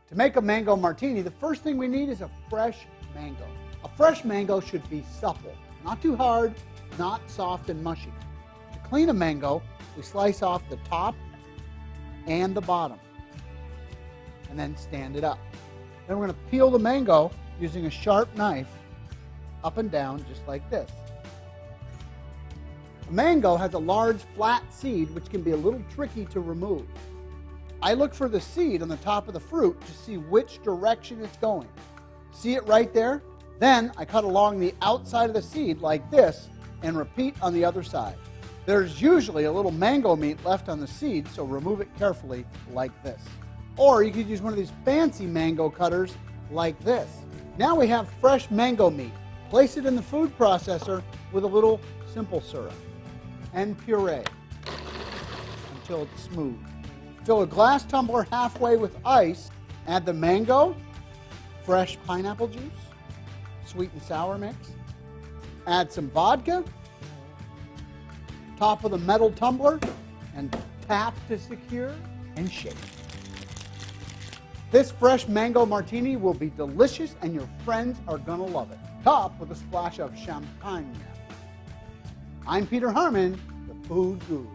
To make a mango martini, the first thing we need is a fresh mango. A fresh mango should be supple, not too hard, not soft and mushy. To clean a mango, we slice off the top and the bottom and then stand it up. Then we're going to peel the mango using a sharp knife up and down just like this. A mango has a large flat seed which can be a little tricky to remove. I look for the seed on the top of the fruit to see which direction it's going. See it right there? Then I cut along the outside of the seed like this and repeat on the other side. There's usually a little mango meat left on the seed, so remove it carefully like this. Or you could use one of these fancy mango cutters like this. Now we have fresh mango meat. Place it in the food processor with a little simple syrup and puree until it's smooth. Fill a glass tumbler halfway with ice. Add the mango, fresh pineapple juice, sweet and sour mix. Add some vodka, top of the metal tumbler, and tap to secure and shake. This fresh mango martini will be delicious and your friends are gonna love it. Top with a splash of champagne. I'm Peter Harmon, the Food Guru.